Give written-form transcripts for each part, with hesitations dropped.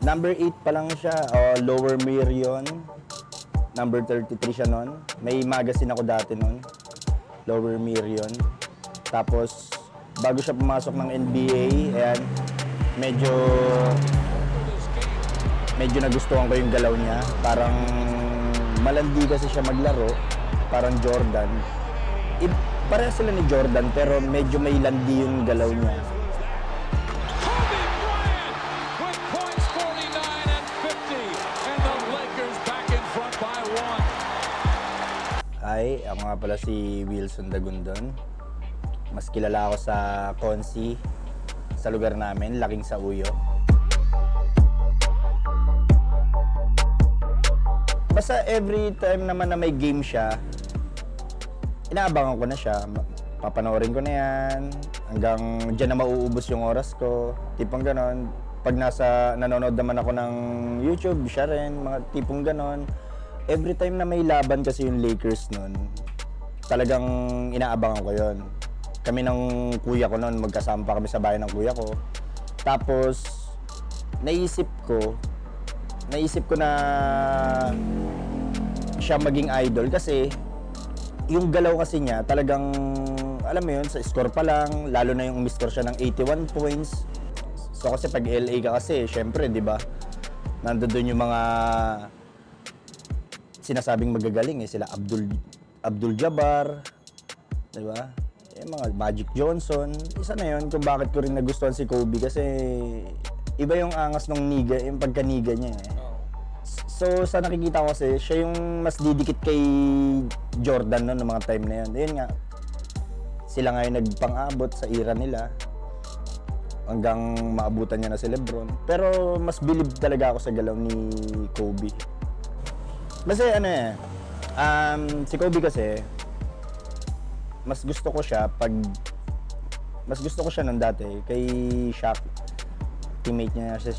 Number 8 pa lang siya, lower mirror yun. Number 33 siya nun. May magazine ako dati nun. Lower mirror yun. Tapos, bago siya pumasok ng NBA, ayan, medyo nagustuhan ko yung galaw niya. Parang malandi kasi siya maglaro. Parang Jordan. Pareha sila ni Jordan, pero medyo may landi yung galaw niya. Hi, ako nga pala si Wilson Dagundon. Mas kilala ako sa Consi, sa lugar namin, Laking Sauyo. Basta every time naman na may game siya, inaabangan ko na siya. Papanoorin ko na yan, hanggang dyan na mauubos yung oras ko. Tipong ganon. Pag nanonood naman ako ng YouTube, siya rin, mga tipong ganon. Every time na may laban kasi yung Lakers nun, talagang inaabangan ko yon. Kami ng kuya ko nun, magkasama kami sa bahay ng kuya ko. Tapos, naisip ko na siya maging idol kasi yung galaw kasi niya talagang, alam mo yun, sa score pa lang, lalo na yung umiscore siya ng 81 points. So kasi pag LA ka kasi, syempre, di ba, nandoon yung mga sinasabing magagaling sila Abdul Jabbar, di ba? Yung mga Magic Johnson. Isa na yun kung bakit ko rin nagustuhan si Kobe kasi iba yung angas ng niga, yung pagkaniga niya eh. So sa nakikita ko kasi, siya yung mas didikit kay Jordan noon ng mga time na yun. Ayun nga, sila nga yung nagpang-abot sa era nila hanggang maabutan niya na si LeBron. Pero mas believe talaga ako sa galaw ni Kobe. Kasi ano si Kobe kasi, mas gusto ko siya nung dati kay Shaq. Teammate niya siya.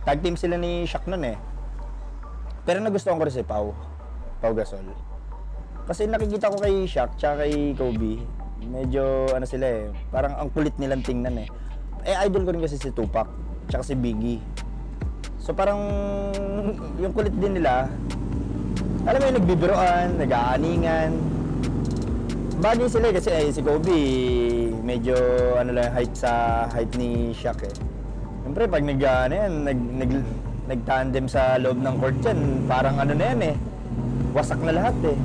Tag team sila ni Shaq nun eh. Pero nagustuhan ko rin si Pau Gasol. Kasi nakikita ko kay Shaq tsaka kay Kobe, medyo ano sila eh, parang ang kulit nilang tingnan eh. Idol ko rin kasi si Tupac tsaka si Biggie. So parang yung kulit din nila, alam mo yung nagbibiroan, nag-aaningan. Bagay sila kasi si Kobe, medyo ano lang height ni Shaq eh. Siyempre pag nag-tandem sa loob ng court yan, parang ano na yan eh, wasak na lahat eh.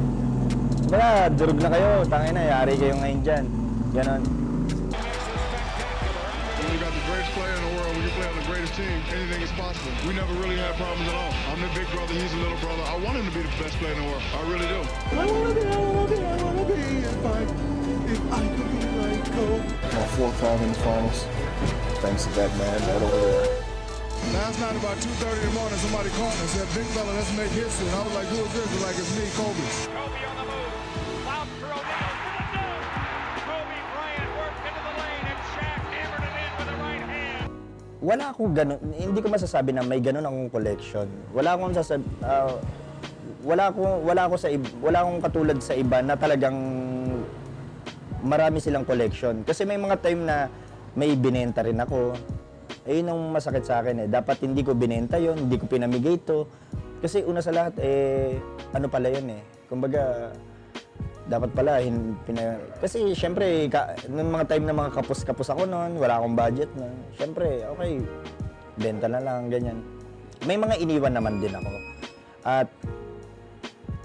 Wala, durog na kayo, tangin na, yari kayo ngayon dyan. Ganon. When you got the greatest player in the world, when you play on the greatest team, anything is possible. We never really had problems at all. I'm the big brother, he's the little brother. I want him to be the best player in the world. I really do. I wanna be if I could be like Kobe. My fourth time in the finals. Thanks to that man right over there. Last night about 2:30 in the morning, somebody called me and said, "Big fella, let's make history." And I was like, "Who is this?" They're like, "It's me, Kobe." Kobe on the move. Bounce for O'Neal. Kobe Bryant worked into the lane and Shaq hammered it in with the right hand. Wala akong ganun, hindi ko masasabi na may ganun akong collection. Wala akong wala akong katulad sa iba na talagang marami silang collection. Kasi may mga time na may binenta rin ako. Ayun ang masakit sa akin eh. Dapat hindi ko binenta yon, hindi ko pinamigay ito. Kasi una sa lahat ano pala yun eh. Kumbaga, dapat pala kasi syempre nung mga time na mga kapos-kapos ako noon, wala akong budget noon. Syempre, okay, benta na lang ganyan. May mga iniwan naman din ako. At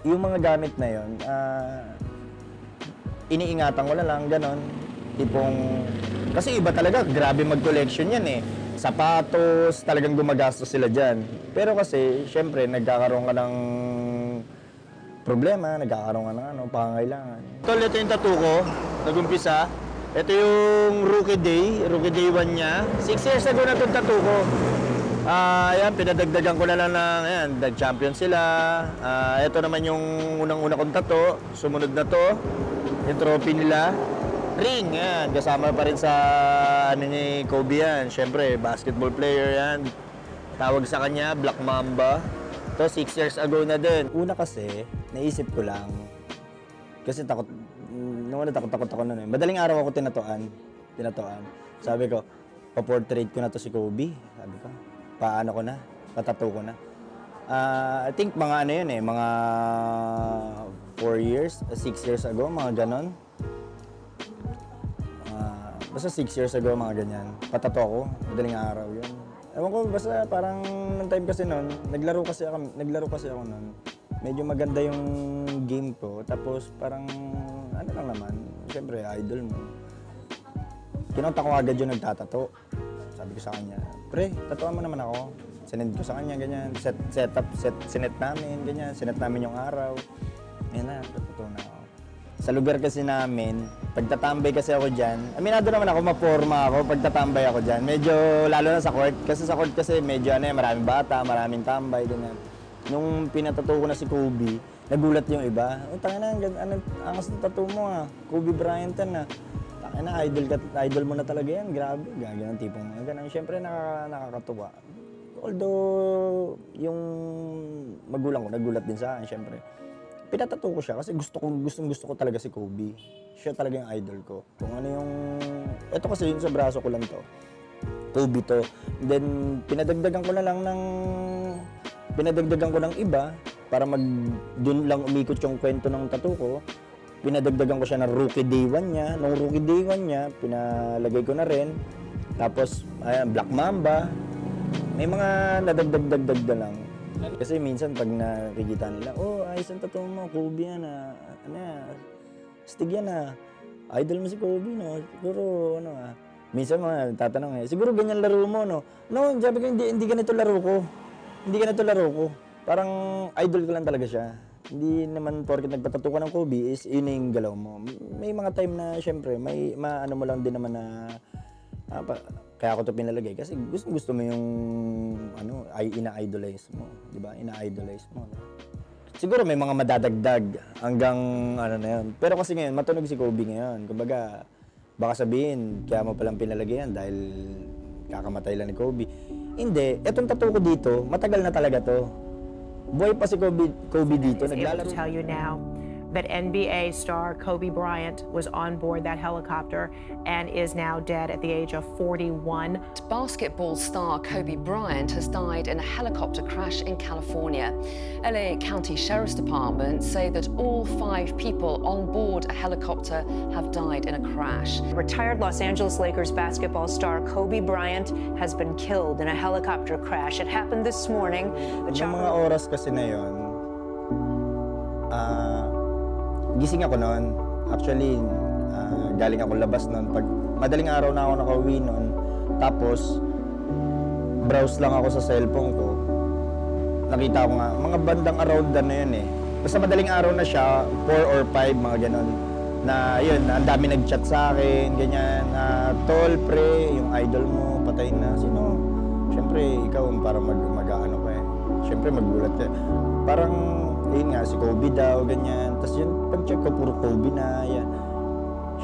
yung mga gamit na yon, iniingatan ko na lang ganon. Tipong kasi iba talaga, grabe mag-collection yan eh. Sapatos, talagang gumagastos sila dyan. Pero kasi, syempre, nagkakaroon ka ng problema, nagkakaroon ka ng pangangailangan. Tol, ito yung tattoo ko, nag-umpisa. Ito yung rookie day 1 niya. 6 years ago na itong tattoo ko. Ayan, pinadagdagan ko na lang ng, ayan, nag-champion sila. Ito naman yung unang-una kong tattoo. Sumunod na to, yung trophy nila. Ring, yan. Kasama pa rin sa ano ni Kobe yan. Siyempre, basketball player yan. Tawag sa kanya, Black Mamba. To 6 years ago na din. Una kasi, naisip ko lang. Kasi takot ako nun eh. Madaling araw ako tinatuan. Sabi ko, pa-portrait ko na to si Kobe. Sabi ko, paano ko na, patato ko na. I think mga ano yun mga 4 years, 6 years ago, mga ganon. Basta 6 years ago, mga ganyan. Patato ako, madaling araw yun. Ewan ko, basta parang nung time kasi nun, naglaro kasi ako nun. Medyo maganda yung game ko, tapos parang ano lang naman, siyempre idol mo. Kinonta ko agad yung nagtatato. Sabi ko sa kanya, pre, tatuan mo naman ako. Sinend ko sa kanya, ganyan. Sinet namin, ganyan. Sinet namin yung araw. Ayan na, tatato na ako. Sa lugar kasi namin, pagtatambay kasi ako dyan, aminado naman ako, maporma ako pagtatambay ako dyan. Medyo, lalo na sa court, kasi sa court kasi medyo maraming bata, maraming tambay, ganyan. Nung pinatato ko na si Kobe, nagulat yung iba. Oh, tangina, angas na tattoo mo Kobe Bryant yan Tangina, idol mo na talaga yan, grabe. Ganyan tipong ganun. Siyempre nakakatuwa. Although, yung magulang ko, nagulat din sa akin, siyempre. Pinatato ko siya kasi gusto ko talaga si Kobe. Siya talaga yung idol ko. Kung ano yung... Ito kasi yun sa braso ko lang to. Kobe to. Then, pinadagdagan ko ng iba para dun lang umikot yung kwento ng tattoo ko. Pinadagdagan ko siya ng rookie day 1 niya. Nung rookie day 1 niya, pinalagay ko na rin. Tapos, Black Mamba. May mga nadagdag na lang. Kasi minsan pag nakikita nila, ayos ang tattoo mo, Kobe yan Stig yan idol mo si Kobe, no? Siguro, minsan mga tatanong siguro ganyan laro mo, no? No, sabi ko, hindi ganito laro ko. Hindi ganito laro ko. Parang idol ko lang talaga siya. Hindi naman porket nagpatato ka ng Kobe is yun yung galaw mo. May mga time na, syempre, may maano mo lang din naman na kaya ako ito pinalagay kasi gusto mo yung ina-idolize mo, di ba? Ina-idolize mo. Siguro may mga madadagdag hanggang na yun. Pero kasi ngayon, matunog si Kobe ngayon. Kumbaga, baka sabihin, kaya mo palang pinalagay yan dahil kakamatay lang ni Kobe. Hindi, etong tattoo ko dito, matagal na talaga to. Buhay pa si Kobe dito. Naglalaro. To tell you now that NBA star Kobe Bryant was on board that helicopter and is now dead at the age of 41. Basketball star Kobe Bryant has died in a helicopter crash in California. LA County Sheriff's Department say that all 5 people on board a helicopter have died in a crash. Retired Los Angeles Lakers basketball star Kobe Bryant has been killed in a helicopter crash. It happened this morning. Yung mga oras kasi na yun, gising ako noon. Actually, galing ako labas noon. Pag madaling araw na ako nakauwi noon. Tapos, browse lang ako sa cellphone ko. Nakita ko nga, mga bandang around na yun Basta madaling araw na siya, 4 or 5, mga ganon. Na yun, ang dami nag-chat sa akin, ganyan. Tol, pre, yung idol mo, patay na. Sino? Siyempre, ikaw, para mag-ano ka Siyempre, magulat ka. Parang, yun nga, si Kobe daw, ganyan. Tapos yun, pag-check ko, puro Kobe na, yan.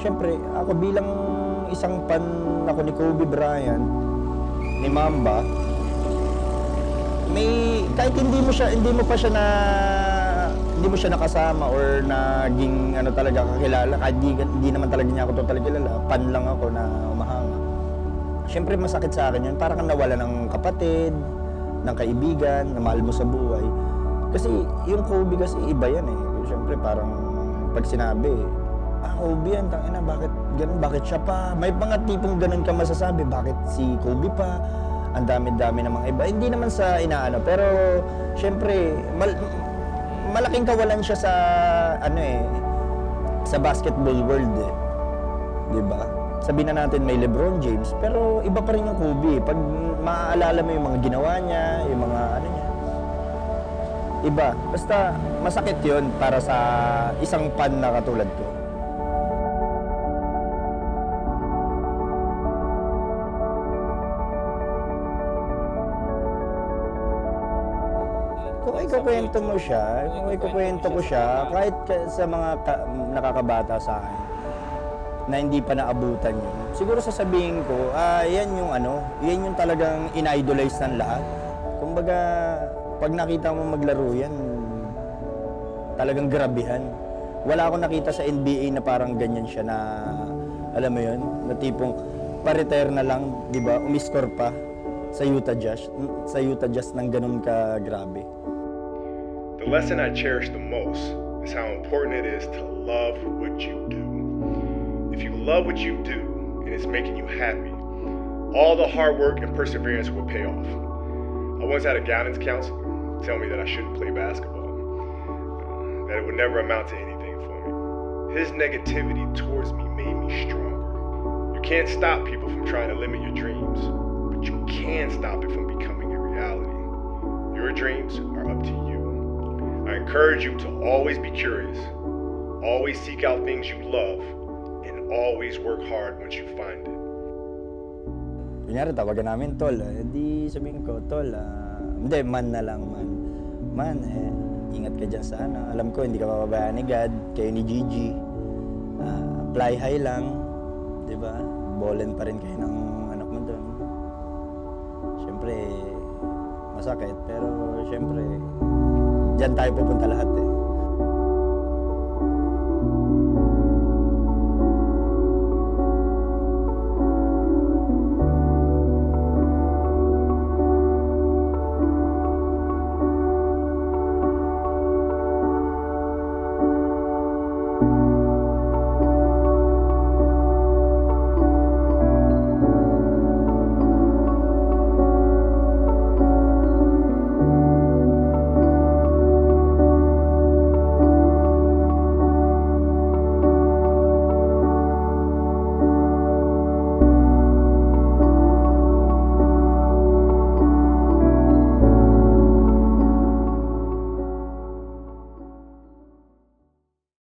Siyempre, ako bilang isang fan ako ni Kobe Bryant, ni Mamba, kahit hindi mo siya nakasama or naging talaga kakilala, kahit hindi naman talaga niya ako total kilala, fan lang ako na umahanga. Siyempre, masakit sa akin yun. Parang kang nawala ng kapatid, ng kaibigan, na mahal mo sa buhay. Kasi yung Kobe kasi iba yan Siyempre parang pag sinabi, Kobe yan, tangina, bakit ganun, bakit siya pa? May mga tipong ganun ka masasabi, bakit si Kobe pa? Ang dami-dami ng mga iba. Hindi naman sa inaano, pero siyempre, malaking kawalan siya sa, sa basketball world Diba? Sabihin na natin may LeBron James, pero iba pa rin yung Kobe. Pag maaalala mo yung mga ginawa niya, yung mga niya, iba. Basta masakit yun para sa isang fan na katulad ko. Kung ikukwento mo siya, kahit sa mga nakakabata sa akin, na hindi pa naabutan yun. Siguro sasabihin ko, yan yung talagang in-idolize ng lahat. Kumbaga, pag nakita mo maglaro yan, talagang grabihan. Wala akong nakita sa NBA na parang ganyan siya na, alam mo yun, na tipong pa-retire na lang, di ba, umiscore pa. sa Utah Jazz ng ganun ka grabe? The lesson I cherish the most is how important it is to love what you do. If you love what you do and it's making you happy, all the hard work and perseverance will pay off. I once had a guidance counselor tell me that I shouldn't play basketball, that it would never amount to anything for me. His negativity towards me made me stronger. You can't stop people from trying to limit your dreams, but you can stop it from becoming a reality. Your dreams are up to you. I encourage you to always be curious, always seek out things you love, and always work hard once you find it. Kunyari, tawagan namin, tol. Di sabihin ko, tol, hindi, man na lang, man. Man, ingat ka dyan sa ano. Alam ko, hindi ka mapabayaan ni God, kayo ni Gigi. Fly high lang, di ba? Ballen pa rin kayo ng anak mo doon. Siyempre, masakit, pero siyempre, dyan tayo pupunta lahat eh.